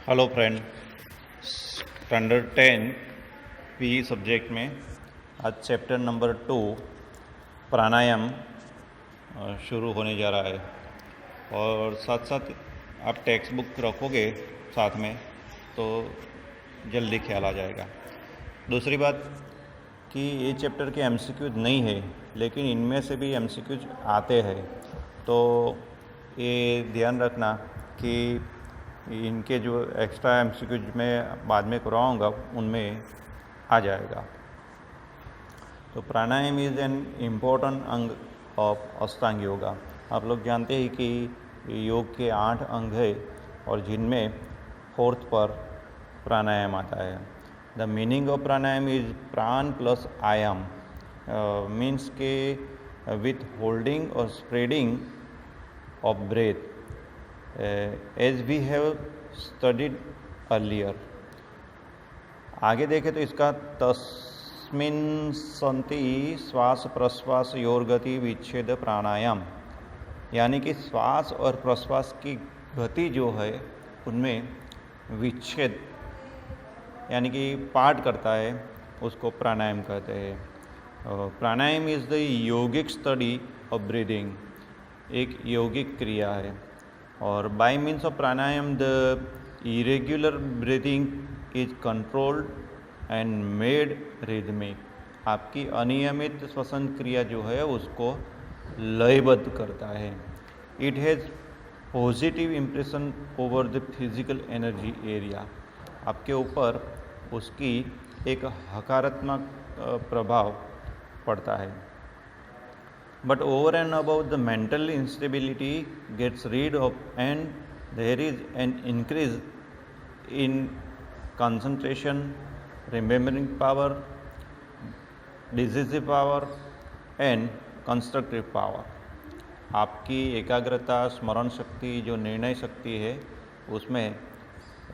Hello friend, standard 10 P subject में आज chapter number 2 प्राणायाम शुरू होने जा रहा है। और साथ साथ आप टेक्स्ट बुक रखोगे साथ में तो जल्दी ख्याल आ जाएगा। दूसरी बात कि ये चैप्टर के एमसीक्यूज नहीं है, लेकिन इनमें से भी एमसीक्यूज आते हैं, तो ये ध्यान रखना कि इनके जो एक्स्ट्रा एमसीक्यूज में बाद में करवाऊँगा उनमें आ जाएगा। तो प्राणायाम इज़ एन इम्पोर्टेंट अंग ऑफ अष्टांग योगा। आप लोग जानते हैं कि योग के 8 अंग है और जिनमें 4th पर प्राणायाम आता है। The meaning of pranayama is prana plus ayama, means के विथ होल्डिंग और spreading of breath as we have studied earlier. आगे देखें तो इसका तस्मिन् सन्ति श्वास प्रश्वास योर्गति विच्छेद प्राणायाम, यानी कि श्वास और प्रश्वास की गति जो है उनमें विच्छेद यानी कि पार्ट करता है, उसको प्राणायाम कहते हैं। Pranayama is the yogic study of breathing, एक यौगिक क्रिया है। और by means of pranayama the irregular breathing is controlled and made rhythmic. आपकी अनियमित श्वसन क्रिया जो है उसको लयबद्ध करता है। It has positive impression over the physical energy area, आपके ऊपर उसकी एक हकारात्मक प्रभाव पड़ता है। But over and above the mental instability gets rid of, and there is an increase in concentration, remembering power, decisive power and constructive power। आपकी एकाग्रता, स्मरण शक्ति, जो निर्णय शक्ति है उसमें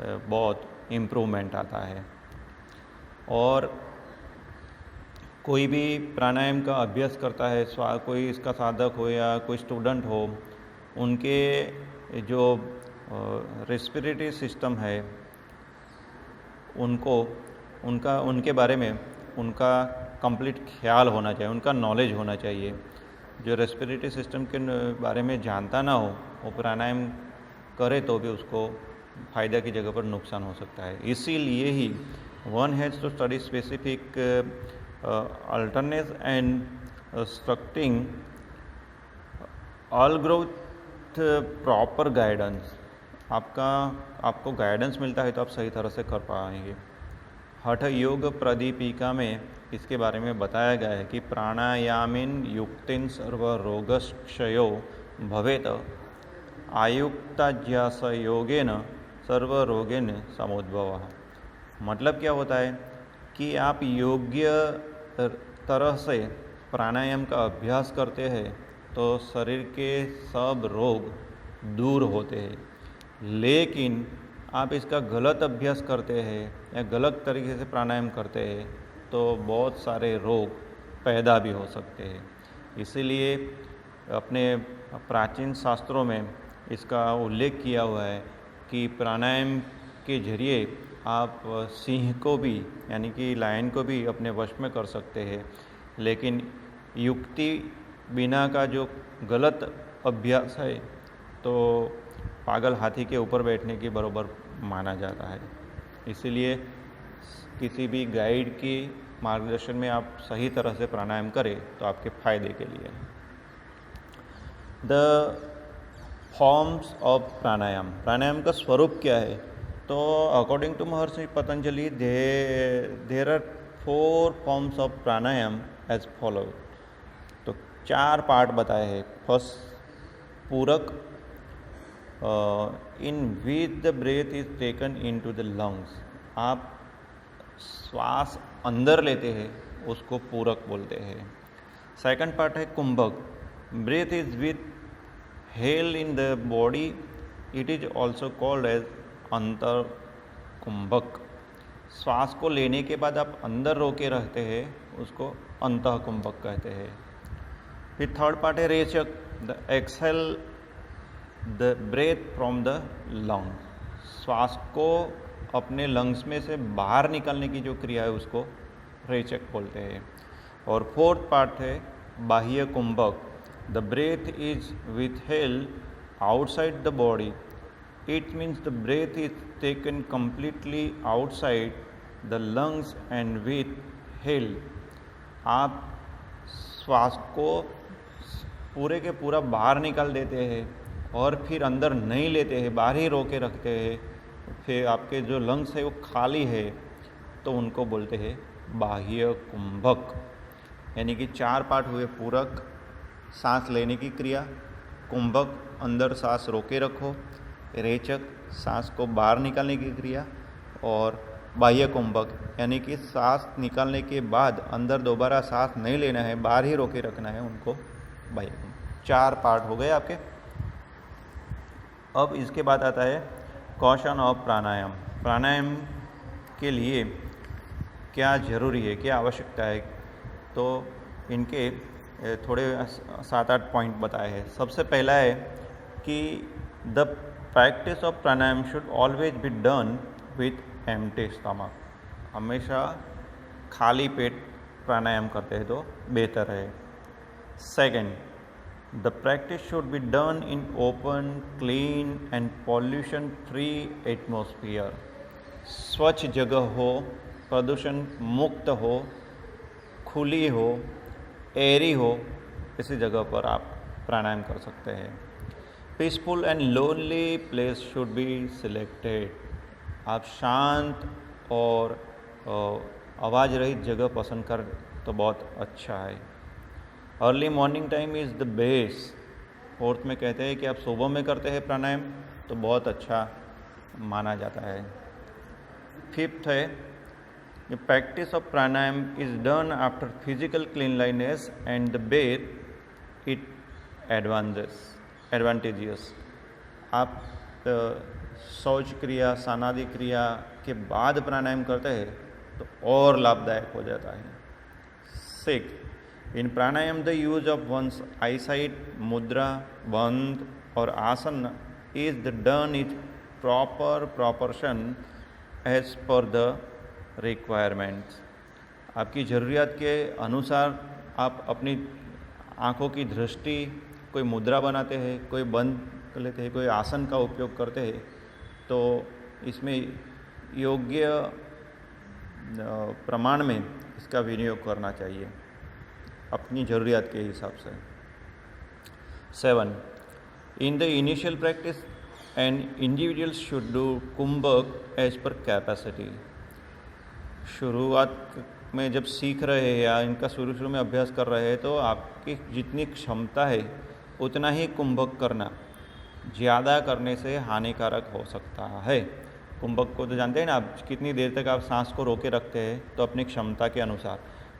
बहुत इम्प्रूवमेंट आता है। और कोई भी प्राणायाम का अभ्यास करता है, कोई इसका साधक हो या कोई स्टूडेंट हो, उनके जो रेस्पिरेटरी सिस्टम है उनके बारे में उनका कंप्लीट ख्याल होना चाहिए, उनका नॉलेज होना चाहिए। जो रेस्पिरेटरी सिस्टम के बारे में जानता ना हो वो प्राणायाम करे तो भी उसको फ़ायदा की जगह पर नुकसान हो सकता है। इसीलिए ही one has to study specific alternate and structuring all growth proper guidance। आपको गाइडेंस मिलता है तो आप सही तरह से कर पाएंगे। हठ योग प्रदीपिका में इसके बारे में बताया गया है कि प्राणायामिन युक्तिन सर्व रोगक्षयो भवेत आयुक्ताज्यास योगेन सर्व रोगेन समुद्भवः। मतलब क्या होता है कि आप योग्य तरह से प्राणायाम का अभ्यास करते हैं तो शरीर के सब रोग दूर होते हैं। लेकिन आप इसका गलत अभ्यास करते हैं या गलत तरीके से प्राणायाम करते हैं तो बहुत सारे रोग पैदा भी हो सकते हैं। इसीलिए अपने प्राचीन शास्त्रों में इसका उल्लेख किया हुआ है कि प्राणायाम के जरिए आप सिंह को भी यानी कि लायन को भी अपने वश में कर सकते हैं, लेकिन युक्ति बिना का जो गलत अभ्यास है तो पागल हाथी के ऊपर बैठने के बराबर माना जाता है। इसीलिए किसी भी गाइड की मार्गदर्शन में आप सही तरह से प्राणायाम करें तो आपके फायदे के लिए। The forms of pranayama, pranayama का स्वरूप क्या है? तो according to Maharshi Patanjali there are 4 forms of pranayama as follow. तो 4 पार्ट बताए हैं। First puraka, in which the breath is taken into the lungs. आप श्वास अंदर लेते हैं उसको पूरक बोलते हैं। सेकंड पार्ट है kumbhaka, breath is withheld in the body, it is also called as antar kumbhaka. श्वास को लेने के बाद आप अंदर रोके रहते हैं उसको अंतः कुंभक कहते हैं। फिर थर्ड पार्ट है rechaka, the exhale the breath from the lung. श्वास को अपने लंग्स में से बाहर निकालने की जो क्रिया है उसको रेचक बोलते हैं। और फोर्थ पार्ट है bahya kumbhaka. The breath is withheld outside the body. It means the breath is taken completely outside the lungs and withheld। आप श्वास को पूरे के पूरा बाहर निकाल देते हैं और फिर अंदर नहीं लेते हैं, बाहर ही रोके रखते हैं, फिर आपके जो लंग्स है वो खाली है, तो उनको बोलते हैं बाह्य कुंभक। यानी कि 4 पार्ट हुए, पूरक, सांस लेने की क्रिया, कुंभक अंदर सांस रोके रखो, रेचक सांस को बाहर निकालने की क्रिया, और बाह्य कुंभक यानी कि सांस निकालने के बाद अंदर दोबारा सांस नहीं लेना है, बाहर ही रोके रखना है, उनको बाह्य कुंभक। 4 पार्ट हो गए आपके। अब इसके बाद आता है क्वेश्चन ऑफ प्राणायाम। प्राणायाम के लिए क्या जरूरी है, क्या आवश्यकता है, तो इनके थोड़े 7-8 पॉइंट बताए हैं। सबसे पहला है कि the practice of pranayama should always be done with empty stomach. हमेशा खाली पेट प्राणायाम करते हैं तो बेहतर है। Second, the practice should be done in open, clean and pollution free atmosphere. स्वच्छ जगह हो, प्रदूषण मुक्त हो, खुली हो, एयरी हो, इसी जगह पर आप प्राणायाम कर सकते हैं। Peaceful and lonely place should be selected. आप शांत और आवाज़ रहित जगह पसंद कर तो बहुत अच्छा है। Early morning time is the best. Fourth में कहते हैं कि आप सुबह में करते हैं प्राणायाम तो बहुत अच्छा माना जाता है। फिफ्थ है The practice of pranayam is done after physical cleanliness and the bath it advantageous। आप शौच क्रिया, सानादि क्रिया के बाद प्राणायाम करते हैं तो और लाभदायक हो जाता है। Six, in pranayama the use of one's eyesight, mudra, bandha और asana is the done is proper proportion as per the requirements. आपकी ज़रूरियात के अनुसार आप अपनी आँखों की दृष्टि, कोई मुद्रा बनाते हैं, कोई बंद कर लेते हैं, कोई आसन का उपयोग करते हैं, तो इसमें योग्य प्रमाण में इसका विनियोग करना चाहिए अपनी ज़रूरियात के हिसाब से। 7, in the initial practice and individuals should do kumbhaka as per capacity. शुरुआत में जब सीख रहे हैं या इनका शुरू में अभ्यास कर रहे हैं तो आपकी जितनी क्षमता है उतना ही कुंभक करना, ज़्यादा करने से हानिकारक हो सकता है। कुंभक को तो जानते हैं ना आप, कितनी देर तक आप सांस को रोके रखते हैं, तो अपनी क्षमता के अनुसार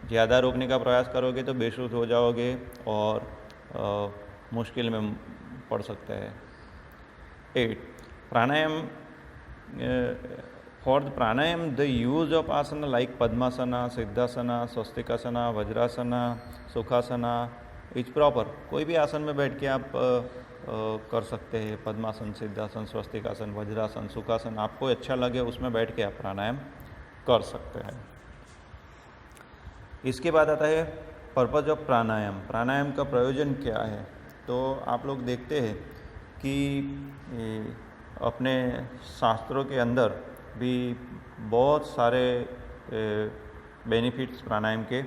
ज़्यादा रोकने का प्रयास करोगे तो बेहोश हो जाओगे और मुश्किल में पड़ सकते हैं। 8, प्राणायाम For the pranayam, the use of asana like Padmasana, Siddhasana, Swastikasana, Vajrasana, Sukhasana is proper। कोई भी आसन में बैठ के आप कर सकते हैं। पद्मासन, सिद्धासन, स्वस्तिकासन, वज्रासन, सुखासन, आपको अच्छा लगे उसमें बैठ के आप प्राणायाम कर सकते हैं। इसके बाद आता है पर्पज ऑफ प्राणायाम। प्राणायाम का प्रयोजन क्या है, तो आप लोग देखते हैं कि अपने शास्त्रों के अंदर भी बहुत सारे बेनिफिट्स प्राणायाम के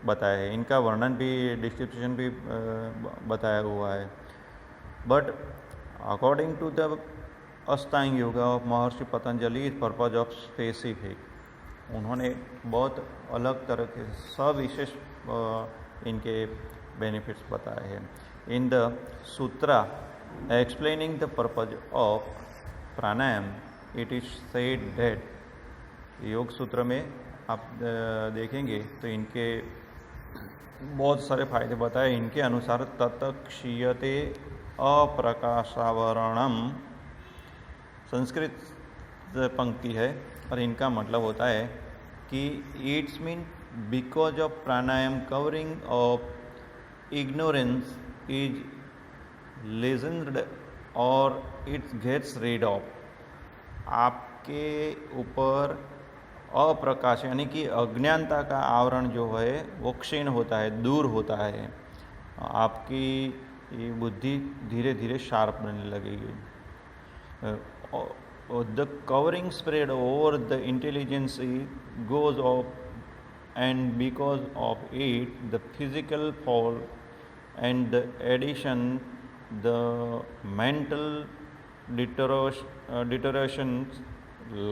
बताए हैं। इनका वर्णन भी, डिस्क्रिप्शन भी बताया हुआ है। But according to the Ashtanga yoga of Maharshi Patanjali purpose of specific. उन्होंने बहुत अलग तरह के सविशेष इनके बेनिफिट्स बताए हैं। In the Sutra explaining the purpose of pranayama it is said that, योग सूत्र में आप देखेंगे तो इनके बहुत सारे फायदे बताए। इनके अनुसार तत्क्षीयते अप्रकाशावरणम, संस्कृत पंक्ति है और इनका मतलब होता है कि it's mean because of pranayama covering of ignorance is legend और इट्स गेट्स रीड ऑफ। आपके ऊपर अप्रकाश यानी कि अज्ञानता का आवरण जो है वो क्षीण होता है, दूर होता है। आपकी ये बुद्धि धीरे धीरे शार्प बनने लगेगी। The covering spread over the intelligence goes up, and because of it, the physical fall and the addition, the mental deteriorations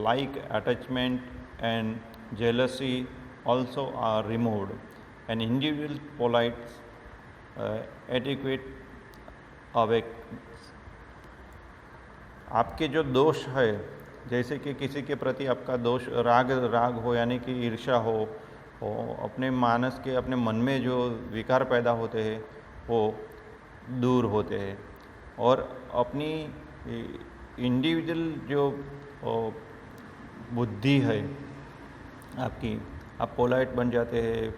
like attachment and jealousy also are removed. An individual polite, adequate awake. आपके जो दोष है, जैसे कि किसी के प्रति आपका दोष राग हो यानी कि ईर्ष्या हो, अपने मानस के अपने मन में जो विकार पैदा होते हैं वो दूर होते हैं, और अपनी इंडिविजुअल जो बुद्धि है आपकी, आप पोलाइट बन जाते हैं,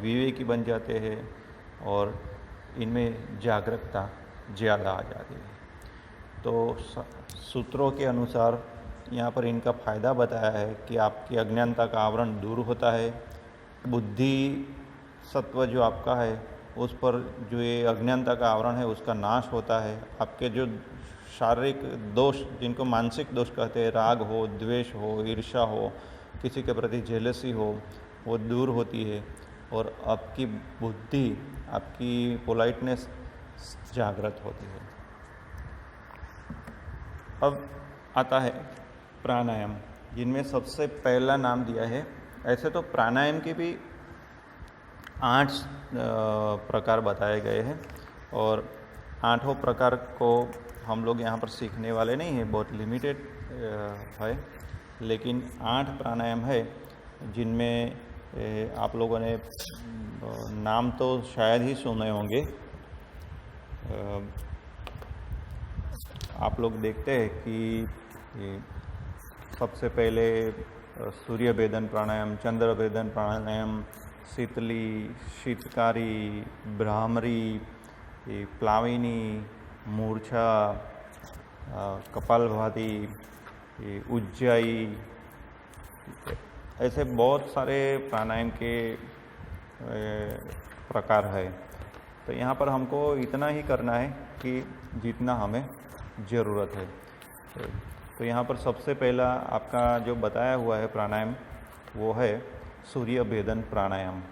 विवेकी बन जाते हैं, और इनमें जागरूकता ज़्यादा आ जाती है। तो सूत्रों के अनुसार यहाँ पर इनका फ़ायदा बताया है कि आपकी अज्ञानता का आवरण दूर होता है, बुद्धि सत्व जो आपका है उस पर जो ये अज्ञानता का आवरण है उसका नाश होता है। आपके जो शारीरिक दोष, जिनको मानसिक दोष कहते हैं, राग हो, द्वेष हो, ईर्ष्या हो, किसी के प्रति जेलसी हो, वो दूर होती है, और आपकी बुद्धि, आपकी पोलाइटनेस जागृत होती है। अब आता है प्राणायाम, जिनमें सबसे पहला नाम दिया है। ऐसे तो प्राणायाम के भी 8 प्रकार बताए गए हैं, और 8 प्रकार को हम लोग यहाँ पर सीखने वाले नहीं हैं, बहुत लिमिटेड है, लेकिन 8 प्राणायाम है जिनमें आप लोगों ने नाम तो शायद ही सुने होंगे। आप लोग देखते हैं कि सबसे पहले सूर्य भेदन प्राणायाम, चंद्र भेदन प्राणायाम, शीतली, शीतकारी, भ्रामरी, प्लाविनी, मूर्छा, कपालभाति, उज्जाई, ऐसे बहुत सारे प्राणायाम के प्रकार है। तो यहाँ पर हमको इतना ही करना है कि जितना हमें ज़रूरत है। तो यहाँ पर सबसे पहला आपका जो बताया हुआ है प्राणायाम वो है सूर्य भेदन प्राणायाम।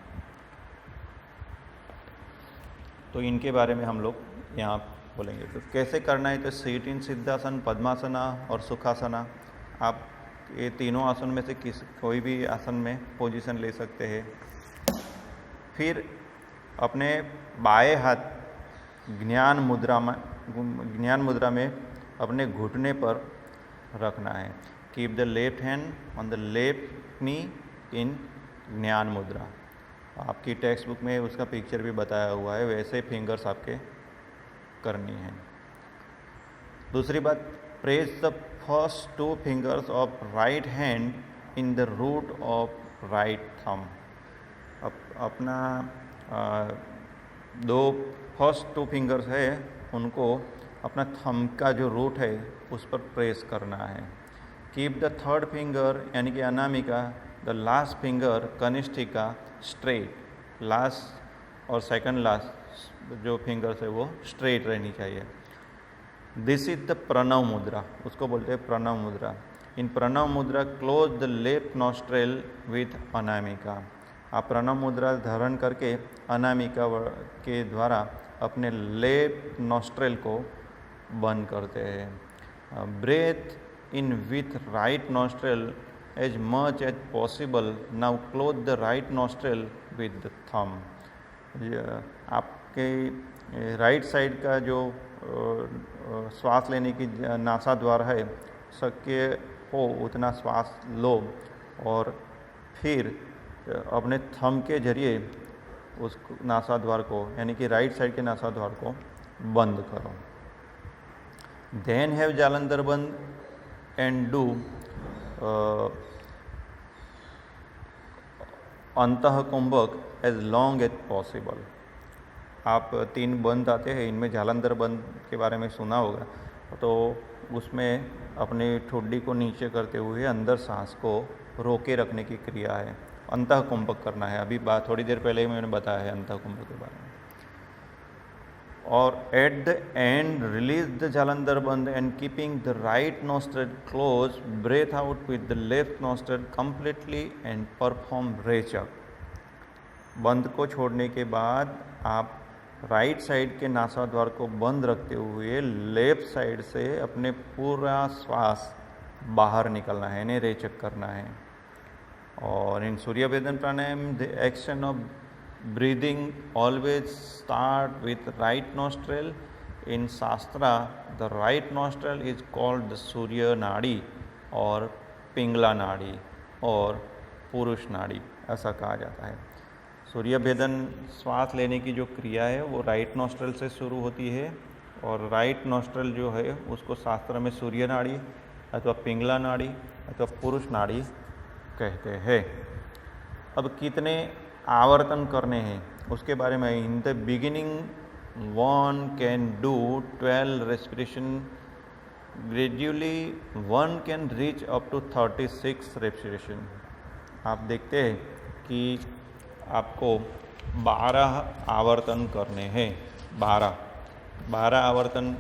तो इनके बारे में हम लोग यहाँ बोलेंगे। तो कैसे करना है, तो सीट इन सिद्धासन, पद्मासना और सुखासना। आप ये तीनों आसन में से कोई भी आसन में पोजीशन ले सकते हैं। फिर अपने बाएं हाथ ज्ञान मुद्रा में अपने घुटने पर रखना है। Keep the left hand on the left knee in gyan mudra. आपकी टेक्स्ट बुक में उसका पिक्चर भी बताया हुआ है, वैसे फिंगर्स आपके करनी है। दूसरी बात, press the first 2 fingers of right hand in the root of right thumb. अपना फर्स्ट 2 फिंगर्स है उनको अपना थंब का जो रूट है उस पर प्रेस करना है। कीप द थर्ड फिंगर यानी कि अनामिका, the last finger kanishthika straight. Last और सेकंड लास्ट जो फिंगर्स है वो स्ट्रेट रहनी चाहिए। दिस इज द प्रणव मुद्रा, उसको बोलते हैं प्रणव मुद्रा। In Pranav mudra close the left nostril with anamika. आप प्रणव मुद्रा धारण करके अनामिका के द्वारा अपने लेफ्ट नॉस्ट्रेल को बंद करते हैं। Breath in with right nostril as much as possible. Now close the right nostril with the thumb. आपके राइट साइड का जो श्वास लेने की नासा द्वार है, शक्य हो उतना श्वास लो, और फिर अपने थंब के जरिए उस नासा द्वार को यानी कि राइट साइड के नासा द्वार को बंद करो। Then have Jalandhar bandh and do अंतः कुंभक एज लॉन्ग एज पॉसिबल। आप 3 बंद आते हैं, इनमें जालंधर बंद के बारे में सुना होगा। तो उसमें अपनी ठुड्डी को नीचे करते हुए अंदर सांस को रोके रखने की क्रिया है। अंतःकुंभक करना है। अभी बात थोड़ी देर पहले ही मैंने बताया है अंतःकुंभक के बारे में। और at the end release the Jalandhar bandh and keeping the right nostril close, breath out with the left nostril completely and perform rechaka. बंद को छोड़ने के बाद आप राइट साइड के नासाद्वार को बंद रखते हुए लेफ्ट साइड से अपने पूरा श्वास बाहर निकलना है, यानी रेचक करना है। और in Surya bhedan pranayama the action of breathing always start with right nostril. In Shastra, the right nostril is called the Surya Nadi और पिंगला नाड़ी और पुरुष नाड़ी ऐसा कहा जाता है। सूर्य भेदन श्वास लेने की जो क्रिया है वो राइट नॉस्ट्रल से शुरू होती है और राइट नॉस्ट्रल जो है उसको शास्त्र में सूर्य नाड़ी अथवा पिंगला नाड़ी अथवा पुरुष नाड़ी कहते हैं। अब कितने आवर्तन करने हैं उसके बारे में, in the beginning one can do 12 respiration, gradually one can reach up to 36 respiration. आप देखते हैं कि आपको 12 आवर्तन करने हैं, 12 आवर्तन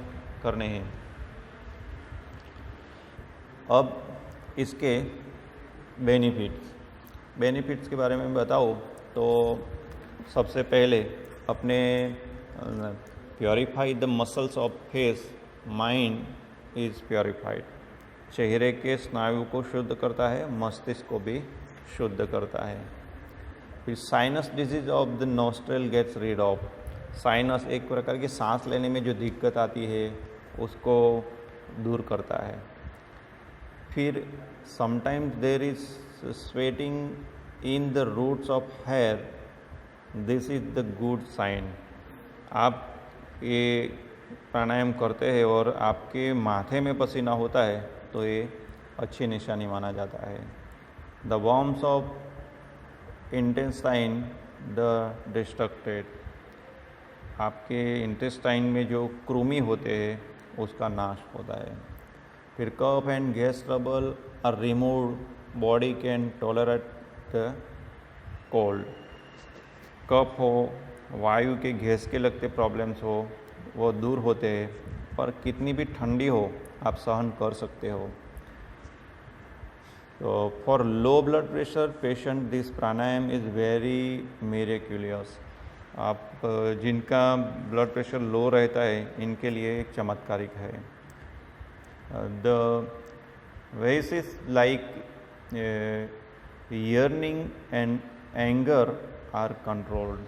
करने हैं। अब इसके बेनिफिट्स के बारे में बताओ तो सबसे पहले अपने purify the muscles of face, mind is purified. चेहरे के स्नायु को शुद्ध करता है, मस्तिष्क को भी शुद्ध करता है। फिर sinus disease of the nostril gets rid of. Sinus एक प्रकार की सांस लेने में जो दिक्कत आती है उसको दूर करता है। फिर sometimes there is sweating in the roots of hair, this is the good sign. आप ये प्राणायाम करते हैं और आपके माथे में पसीना होता है तो ये अच्छी निशानी माना जाता है। The worms of intestine the distracted, आपके इंटेस्टाइन में जो कृमि होते हैं उसका नाश होता है। फिर कफ and gas trouble are removed, body can tolerate the cold. कफ हो, वायु के गैस के लगते प्रॉब्लम्स हो वो दूर होते हैं, पर कितनी भी ठंडी हो आप सहन कर सकते हो। तो for low blood pressure patient this pranayama is very miraculous. आप जिनका ब्लड प्रेशर लो रहता है इनके लिए एक चमत्कारिक है। The vases like yearning and anger are controlled।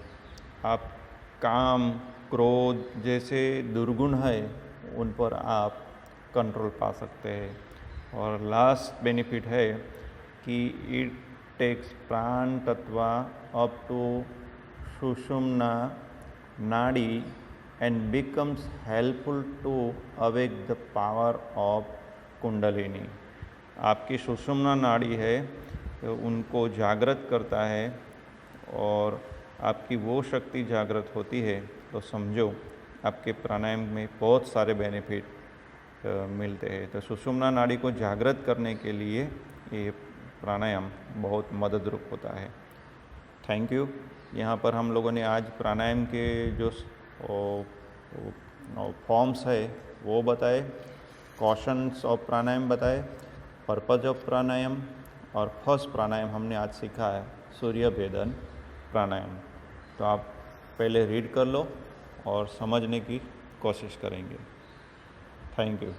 आप काम, क्रोध जैसे दुर्गुण है उन पर आप कंट्रोल पा सकते हैं। और लास्ट बेनिफिट है कि इट टेक्स प्राण तत्व up to sushumna nadi and becomes helpful to awake the power of kundalini. आपकी सुषुम्ना नाड़ी है तो उनको जागृत करता है और आपकी वो शक्ति जागृत होती है तो समझो आपके प्राणायाम में बहुत सारे बेनिफिट मिलते हैं। तो सुषुम्ना नाड़ी को जागृत करने के लिए ये प्राणायाम बहुत मददरूप होता है। Thank you. यहाँ पर हम लोगों ने आज प्राणायाम के जो फॉर्म्स है वो बताए, कॉशंस ऑफ प्राणायाम बताए, पर्पज ऑफ प्राणायाम और फर्स्ट प्राणायाम हमने आज सीखा है सूर्य भेदन प्राणायाम। तो आप पहले रीड कर लो और समझने की कोशिश करेंगे। Thank you.